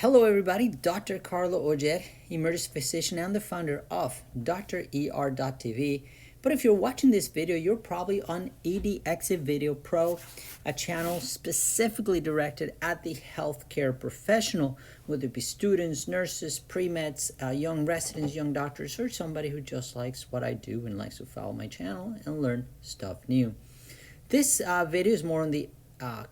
Hello, everybody. Dr. Carlo Ojer, emergency physician and the founder of DrER.tv. But if you're watching this video, you're probably on ED Video Pro, a channel specifically directed at the healthcare professional, whether it be students, nurses, pre-meds, young residents, young doctors, or somebody who just likes what I do and likes to follow my channel and learn stuff new. This video is more on the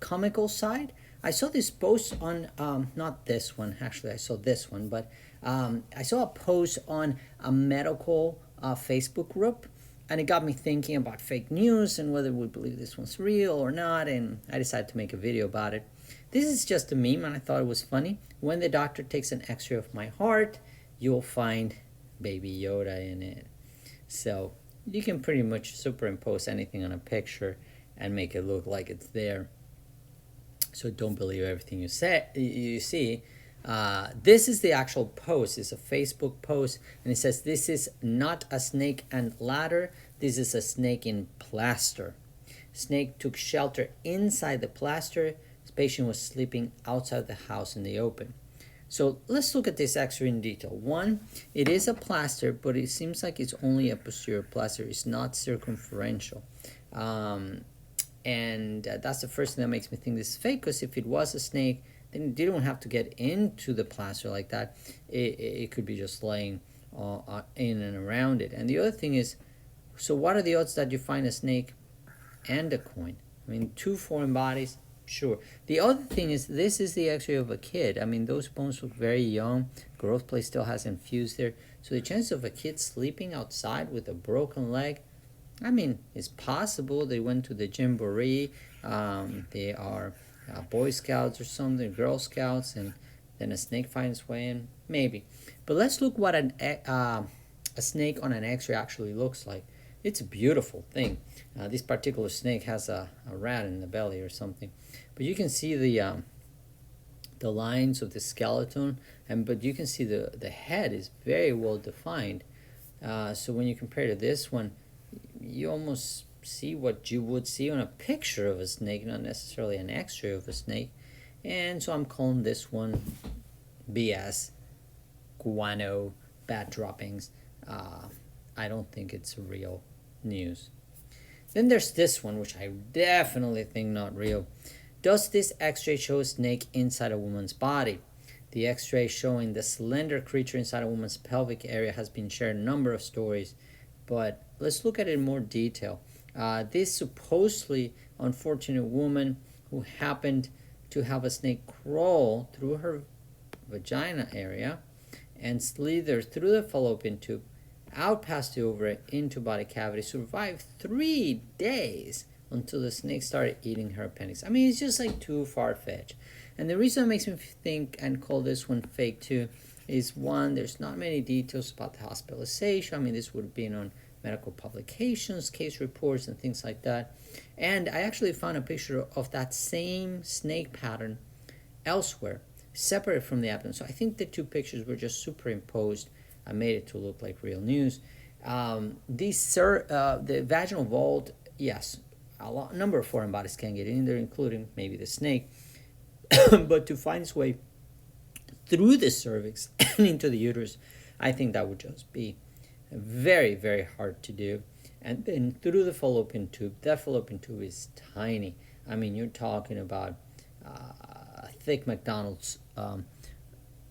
comical side. I saw this post on, not this one, actually I saw this one, but I saw a post on a medical Facebook group, and it got me thinking about fake news and whether we believe this one's real or not, and I decided to make a video about it. This is just a meme, and I thought it was funny. When the doctor takes an x-ray of my heart, you'll find Baby Yoda in it. So you can pretty much superimpose anything on a picture and make it look like it's there. So don't believe everything you see. This is the actual post. It's a Facebook post, and it says, "This is not a snake and ladder. This is a snake in plaster. Snake took shelter inside the plaster. This patient was sleeping outside the house in the open." So let's look at this x-ray in detail. One, it is a plaster, but it seems like it's only a posterior plaster. It's not circumferential. And that's the first thing that makes me think this is fake, because if it was a snake, then it didn't have to get into the plaster like that. It could be just laying in and around it. And the other thing is, so what are the odds that you find a snake and a coin? I mean, two foreign bodies, sure. The other thing is, this is the x-ray of a kid. I mean, those bones look very young. Growth plate still hasn't fused there. So the chance of a kid sleeping outside with a broken leg, I mean, it's possible. They went to the Jamboree. They are Boy Scouts or something, Girl Scouts, and then a snake finds its way in. Maybe. But let's look what a snake on an x-ray actually looks like. It's a beautiful thing. This particular snake has a rat in the belly or something. But you can see the lines of the skeleton, but you can see the head is very well defined. So when you compare to this one, you almost see what you would see on a picture of a snake, not necessarily an x-ray of a snake. And so I'm calling this one BS, guano, bad droppings. I don't think it's real news. Then there's this one, which I definitely think not real. Does this x-ray show a snake inside a woman's body? The x-ray showing the slender creature inside a woman's pelvic area has been shared in a number of stories, but let's look at it in more detail. This supposedly unfortunate woman who happened to have a snake crawl through her vagina area and slither through the fallopian tube, out past the ovary, into body cavity, survived 3 days until the snake started eating her appendix. I mean, it's just like too far-fetched. And the reason it makes me think and call this one fake too is, one, there's not many details about the hospitalization. I mean, this would have been on medical publications, case reports, and things like that. And I actually found a picture of that same snake pattern elsewhere, separate from the abdomen. So I think the two pictures were just superimposed. I made it to look like real news. The vaginal vault, yes, a number of foreign bodies can get in there, including maybe the snake. But to find its way through the cervix and into the uterus, I think that would just be very, very hard to do. And then through the fallopian tube, that fallopian tube is tiny. I mean, you're talking about a thick McDonald's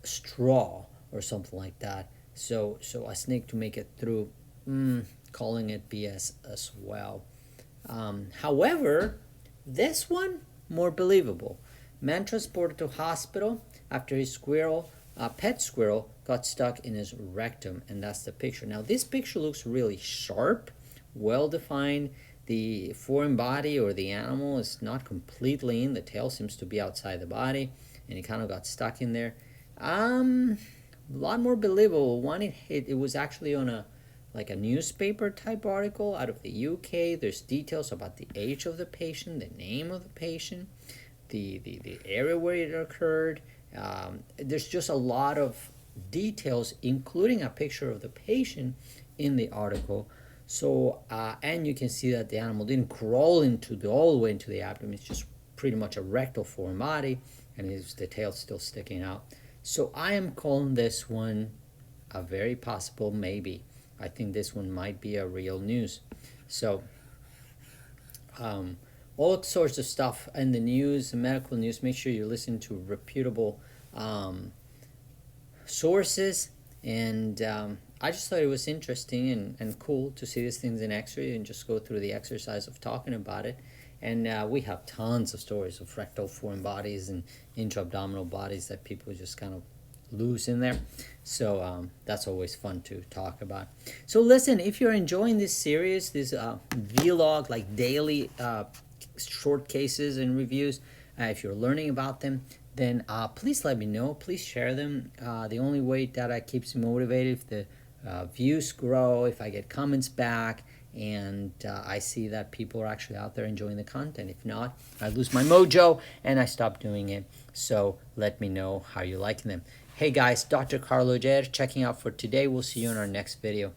straw or something like that. So a snake to make it through, calling it BS as well. However, this one, more believable. Man transported to hospital after his pet squirrel got stuck in his rectum, and that's the picture. Now, this picture looks really sharp, well defined. The foreign body or the animal is not completely in. The tail seems to be outside the body, and it kind of got stuck in there. A lot more believable. One, it was actually on a newspaper type article out of the UK. There's details about the age of the patient, the name of the patient, the area where it occurred. There's just a lot of details, including a picture of the patient in the article. So, and you can see that the animal didn't crawl all the way into the abdomen. It's just pretty much a rectal foreign body, and the tail still sticking out. So I am calling this one a very possible maybe. I think this one might be a real news. So all sorts of stuff in the news, the medical news. Make sure you listen to reputable sources. And I just thought it was interesting and cool to see these things in X-ray and just go through the exercise of talking about it. And we have tons of stories of rectal foreign bodies and intra-abdominal bodies that people just kind of lose in there. So that's always fun to talk about. So listen, if you're enjoying this series, this vlog, like daily short cases and reviews, if you're learning about them, then please let me know. Please share them. The only way that keeps me motivated, if the views grow, if I get comments back, and I see that people are actually out there enjoying the content. If not, I lose my mojo and I stop doing it. So let me know how you're liking them. Hey guys, Dr. Carlo Ger checking out for today. We'll see you in our next video.